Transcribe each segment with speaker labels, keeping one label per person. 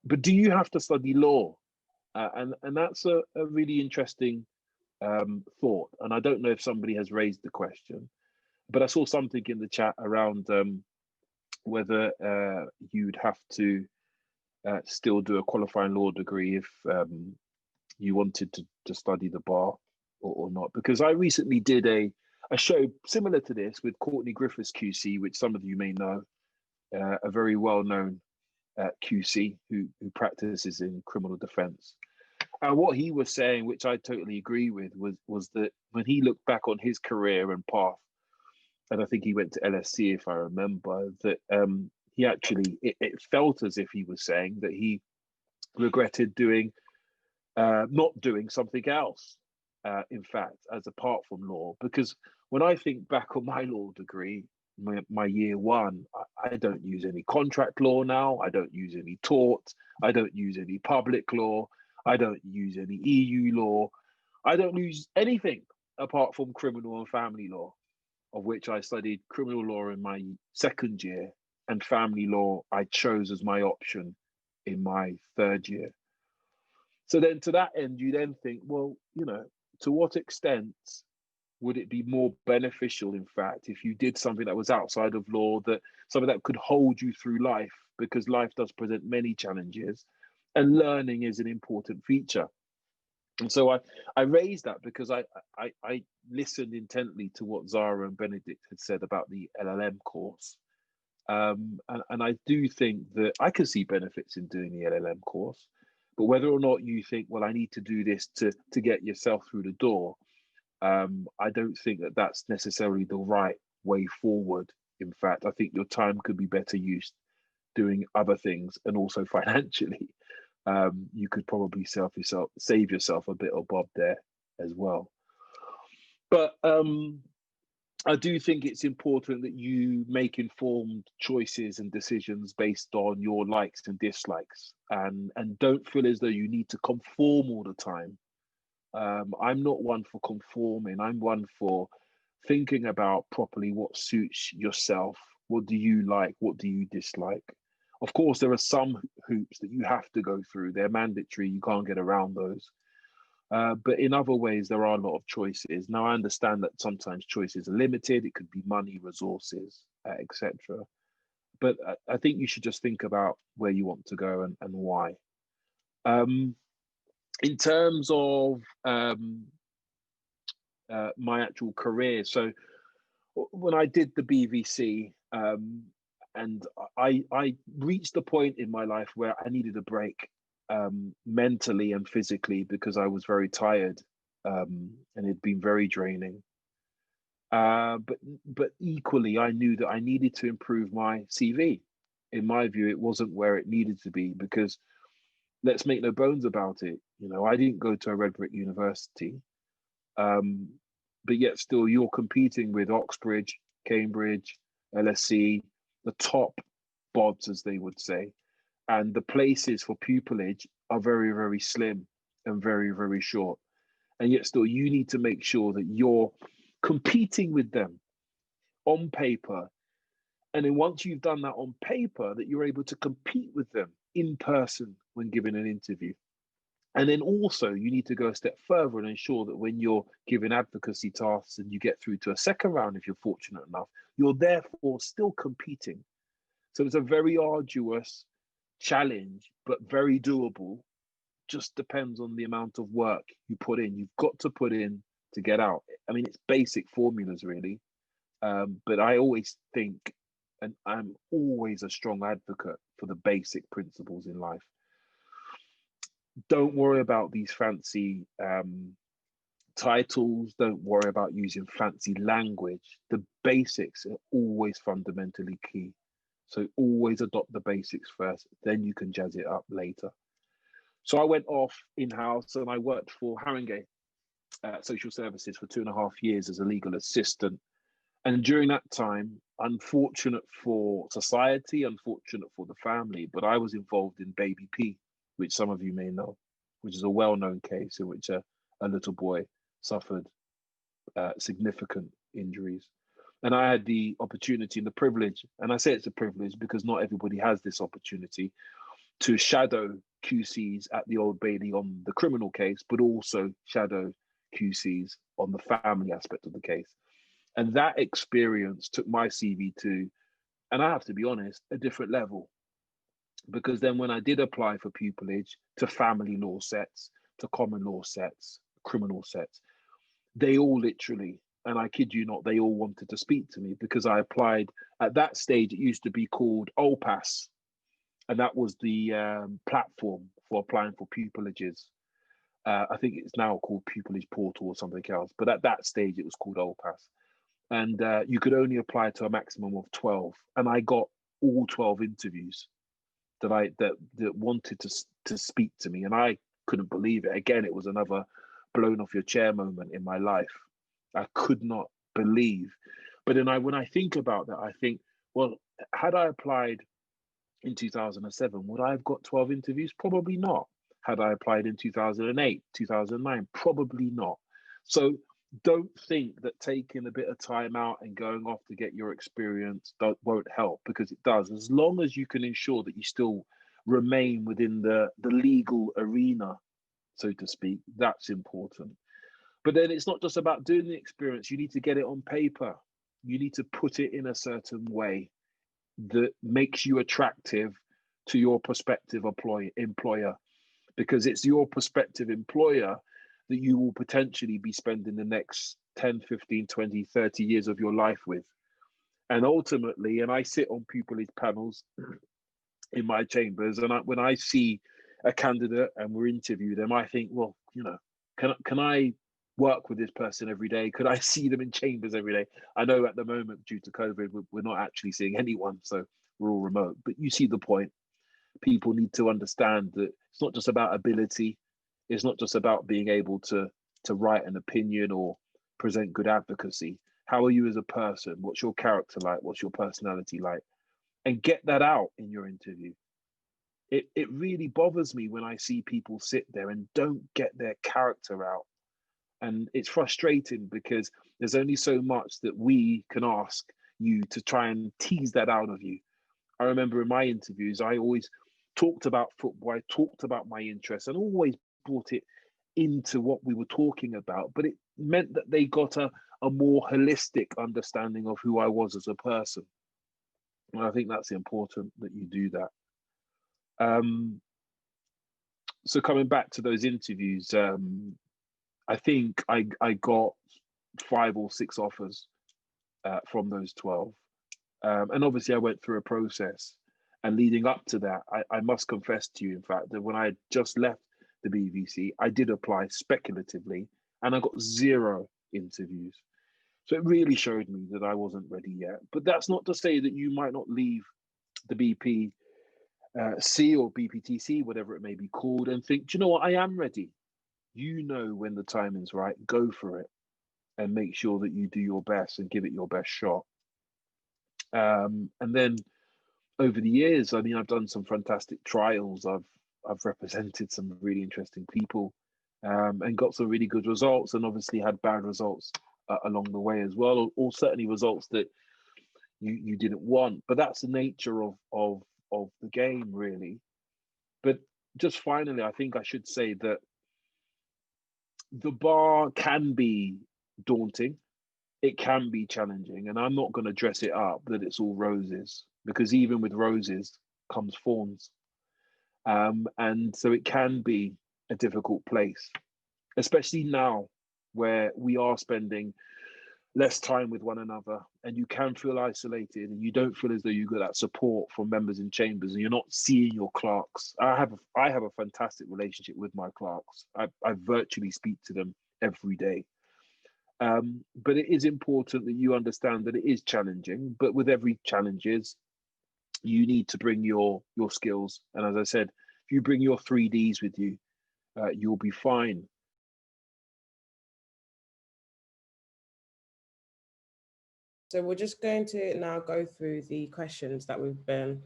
Speaker 1: But do you have to study law? And that's a really interesting thought. And I don't know if somebody has raised the question, but I saw something in the chat around whether you'd have to still do a qualifying law degree if you wanted to study the bar or not. Because I recently did a show similar to this with Courtney Griffiths QC, which some of you may know, a very well-known QC who practices in criminal defense. And what he was saying, which I totally agree with, was that when he looked back on his career and path, and I think he went to LSC, if I remember, that he actually, it felt as if he was saying that he regretted not doing something else, in fact, as apart from law. Because when I think back on my law degree, my year one, I don't use any contract law now. I don't use any tort. I don't use any public law. I don't use any EU law. I don't use anything apart from criminal and family law, of which I studied criminal law in my second year, and family law I chose as my option in my third year. So then to that end, you then think, well, to what extent would it be more beneficial, in fact, if you did something that was outside of law, that something that could hold you through life, because life does present many challenges and learning is an important feature. And so I raised that because I listened intently to what Zara and Benedicte had said about the LLM course. And I do think that I can see benefits in doing the LLM course, but whether or not you think, well, I need to do this to get yourself through the door, I don't think that that's necessarily the right way forward. In fact, I think your time could be better used doing other things, and also financially. You could probably save yourself a bit of bob there as well. But I do think it's important that you make informed choices and decisions based on your likes and dislikes, and don't feel as though you need to conform all the time. I'm not one for conforming. I'm one for thinking about properly what suits yourself. What do you like? What do you dislike? Of course, there are some hoops that you have to go through. They're mandatory. You can't get around those. But in other ways, there are a lot of choices. Now, I understand that sometimes choices are limited. It could be money, resources, etc. But I think you should just think about where you want to go and why. In terms of my actual career, so when I did the BVC, and I reached a point in my life where I needed a break, mentally and physically, because I was very tired, and it'd been very draining. But equally, I knew that I needed to improve my CV. In my view, it wasn't where it needed to be, because let's make no bones about it. I didn't go to a red brick university, but yet still you're competing with Oxbridge, Cambridge, LSE, the top bods, as they would say, and the places for pupillage are very, very slim and very, very short. And yet still you need to make sure that you're competing with them on paper. And then once you've done that on paper, that you're able to compete with them in person when given an interview. And then also you need to go a step further and ensure that when you're given advocacy tasks and you get through to a second round, if you're fortunate enough, you're therefore still competing. So it's a very arduous challenge, but very doable. Just depends on the amount of work you put in. You've got to put in to get out. I mean, it's basic formulas, really. But I always think, and I'm always a strong advocate for the basic principles in life. Don't worry about these fancy titles. Don't worry about using fancy language. The basics are always fundamentally key. So always adopt the basics first, then you can jazz it up later. So I went off in-house and I worked for Haringey Social Services for 2.5 years as a legal assistant. And during that time, unfortunate for society, unfortunate for the family, but I was involved in Baby P, which some of you may know, which is a well-known case in which a little boy suffered significant injuries. And I had the opportunity and the privilege, and I say it's a privilege because not everybody has this opportunity, to shadow QCs at the Old Bailey on the criminal case, but also shadow QCs on the family aspect of the case. And that experience took my CV to, and I have to be honest, a different level. Because then when I did apply for pupillage to family law sets, to common law sets, criminal sets, they all literally, and I kid you not, they all wanted to speak to me because I applied. At that stage, it used to be called OPAS, and that was the platform for applying for pupillages. I think it's now called Pupillage Portal or something else, but at that stage, it was called OPAS. And you could only apply to a maximum of 12. And I got all 12 interviews that wanted to speak to me, and I couldn't believe it. Again, it was another blown off your chair moment in my life. I could not believe. But then when I think about that, I think, well, had I applied in 2007, would I have got 12 interviews? Probably not. Had I applied in 2008, 2009, probably not. So don't think that taking a bit of time out and going off to get your experience won't help, because it does. As long as you can ensure that you still remain within the legal arena, so to speak, that's important. But then it's not just about doing the experience. You need to get it on paper. You need to put it in a certain way that makes you attractive to your prospective employer, because it's your prospective employer that you will potentially be spending the next 10, 15, 20, 30 years of your life with. And ultimately, and I sit on pupillage panels in my chambers, and when I see a candidate and we're interviewing them, I think, well, can I work with this person every day? Could I see them in chambers every day? I know at the moment, due to COVID, we're not actually seeing anyone, so we're all remote. But you see the point. People need to understand that it's not just about ability. It's not just about being able to write an opinion or present good advocacy. How are you as a person? What's your character like? What's your personality like? And get that out in your interview. It really bothers me when I see people sit there and don't get their character out. And it's frustrating because there's only so much that we can ask you to try and tease that out of you. I remember in my interviews, I always talked about football, I talked about my interests, and always brought it into what we were talking about. But it meant that they got a more holistic understanding of who I was as a person. And I think that's important that you do that. So coming back to those interviews, I think I got 5 or 6 offers from those 12. And obviously I went through a process, and leading up to that, I must confess to you, in fact, that when I had just left the BBC, I did apply speculatively, and I got 0 interviews. So it really showed me that I wasn't ready yet. But that's not to say that you might not leave the BPC or BPTC, whatever it may be called, and think, do you know what, I am ready. You know when the timing's right, go for it, and make sure that you do your best and give it your best shot. And then over the years, I mean, I've done some fantastic trials. I've represented some really interesting people, and got some really good results, and obviously had bad results along the way as well, or certainly results that you didn't want. But that's the nature of the game, really. But just finally, I think I should say that the bar can be daunting. It can be challenging, and I'm not going to dress it up that it's all roses, because even with roses comes thorns. And so it can be a difficult place, especially now where we are spending less time with one another, and you can feel isolated, and you don't feel as though you got that support from members in chambers, and you're not seeing your clerks. I have a fantastic relationship with my clerks. I virtually speak to them every day. But it is important that you understand that it is challenging, but with every challenges, you need to bring your skills. And as I said, if you bring your 3Ds with you, you'll be fine.
Speaker 2: So we're just going to now go through the questions that we've been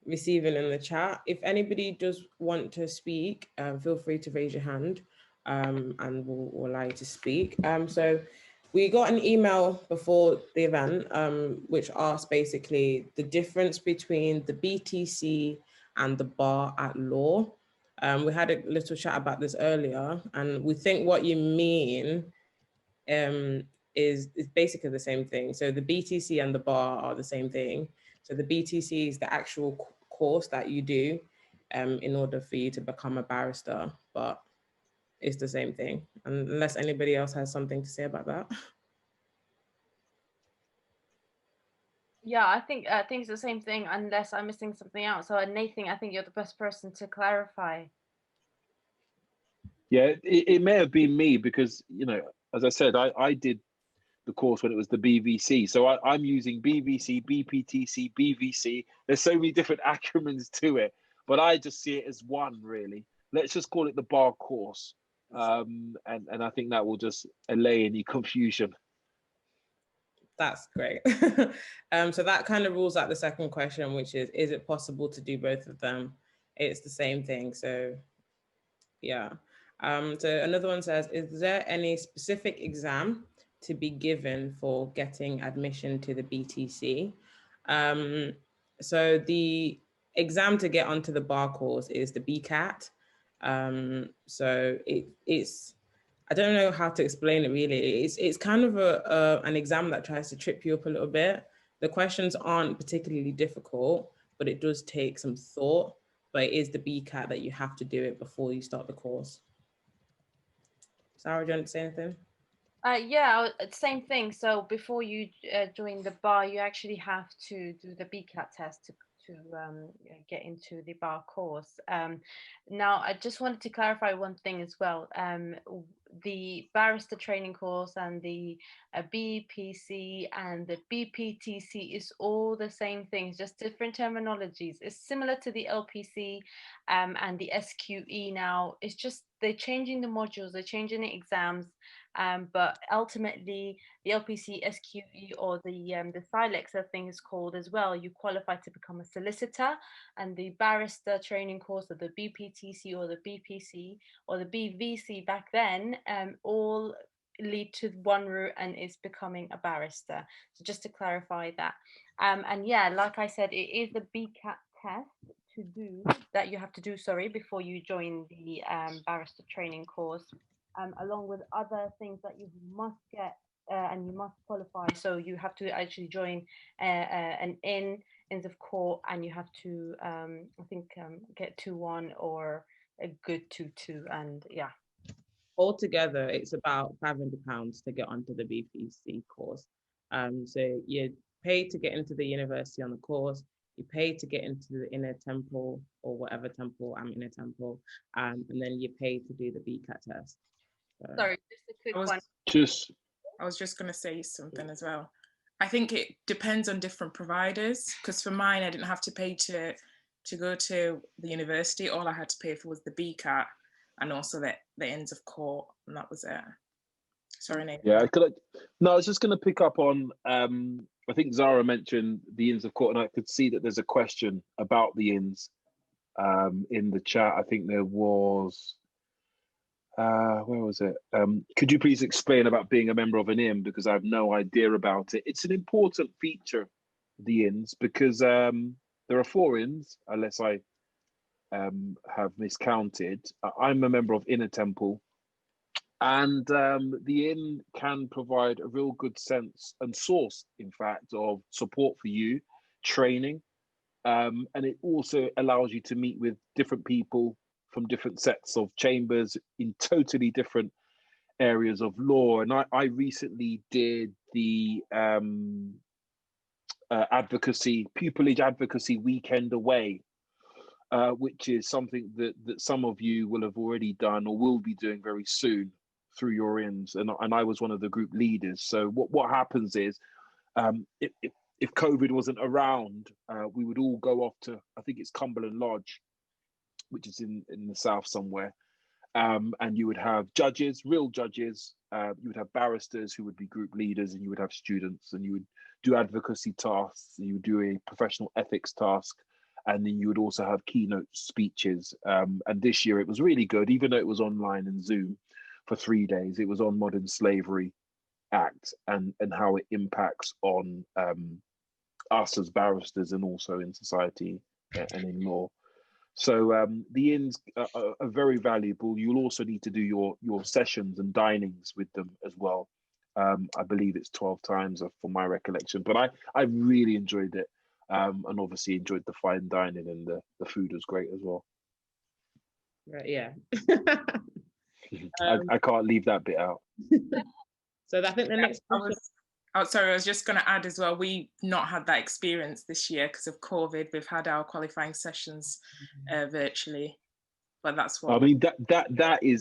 Speaker 2: receiving in the chat. If anybody does want to speak, feel free to raise your hand, and we'll allow you to speak. So we got an email before the event, which asked basically the difference between the BTC and the bar at law. We had a little chat about this earlier, and we think what you mean is basically the same thing. So the BTC and the bar are the same thing. So the BTC is the actual course that you do in order for you to become a barrister, but it's the same thing. Unless anybody else has something to say about that.
Speaker 3: Yeah, I think it's the same thing, unless I'm missing something out. So Nathan, I think you're the best person to clarify.
Speaker 1: Yeah, it may have been me because, you know, as I said, I did the course when it was the BVC. So I'm using BVC, BPTC, BVC. There's so many different acronyms to it, but I just see it as one, really. Let's just call it the bar course. And I think that will just allay any confusion.
Speaker 2: That's great. So that kind of rules out the second question, which is it possible to do both of them? It's the same thing. So yeah. So another one says, is there any specific exam to be given for getting admission to the BTC? So the exam to get onto the bar course is the BCAT. So it's, I don't know how to explain it really. It's kind of an exam that tries to trip you up a little bit. The questions aren't particularly difficult, but it does take some thought. But it is the BCAT that you have to do it before you start the course. Sarah, do you want to say anything?
Speaker 3: Yeah, same thing. So before you join the bar, you actually have to do the BCAT test to get into the bar course. Now, I just wanted to clarify one thing as well. The barrister training course and the BPC and the BPTC is all the same thing, just different terminologies. It's similar to the LPC and the SQE now. It's just they're changing the modules, they're changing the exams. But ultimately, the LPC, SQE, or the Silex, I think is called as well, you qualify to become a solicitor, and the barrister training course, or the BPTC, or the BPC, or the BVC back then, all lead to one route, and it's becoming a barrister. So just to clarify that. And yeah, like I said, it is the BCAT test to do that you have to do, sorry, before you join the barrister training course. Along with other things that you must get and you must qualify. So you have to actually join an Inns of Court, and you have to, I think, get 2-1 or a good 2-2, and yeah.
Speaker 2: Altogether, it's about £500 to get onto the BPC course. So you pay to get into the university on the course. You pay to get into the inner temple or whatever temple, I'm in a temple, and then you pay to do the BCAT test.
Speaker 3: Sorry, just a quick one.
Speaker 4: I was just going to say something as well. I think it depends on different providers, because for mine, I didn't have to pay to go to the university. All I had to pay for was the BCAT and also the Inns of Court, and that was it. Sorry, Nathan.
Speaker 1: Yeah, I was just going to pick up on, I think Zara mentioned the Inns of Court, and I could see that there's a question about the Inns in the chat. I think there was, where was it? Could you please explain about being a member of an inn, because I have no idea about it. It's an important feature, the inns, because there are 4 inns, unless I have miscounted. I'm a member of Inner Temple, and the inn can provide a real good sense and source, in fact, of support for you, training, and it also allows you to meet with different people from different sets of chambers in totally different areas of law. And I recently did the pupillage advocacy weekend away, which is something that some of you will have already done or will be doing very soon through your inns. And I was one of the group leaders. So what happens is, if COVID wasn't around, we would all go off to, I think it's Cumberland Lodge, which is in the south somewhere. And you would have judges, real judges, you would have barristers who would be group leaders, and you would have students, and you would do advocacy tasks, you would do a professional ethics task, and then you would also have keynote speeches. And this year it was really good, even though it was online and Zoom for 3 days. It was on Modern Slavery Act and how it impacts on us as barristers and also in society and in law. So the inns are very valuable. You'll also need to do your sessions and dinings with them as well. I believe it's 12 times from my recollection, but I really enjoyed it, and obviously enjoyed the fine dining, and the food was great as well.
Speaker 2: Right, yeah.
Speaker 1: I can't leave that bit out.
Speaker 2: So I think the next question.
Speaker 4: I was just going to add as well, we've not had that experience this year because of COVID. We've had our qualifying sessions virtually, but that's what
Speaker 1: I mean, that is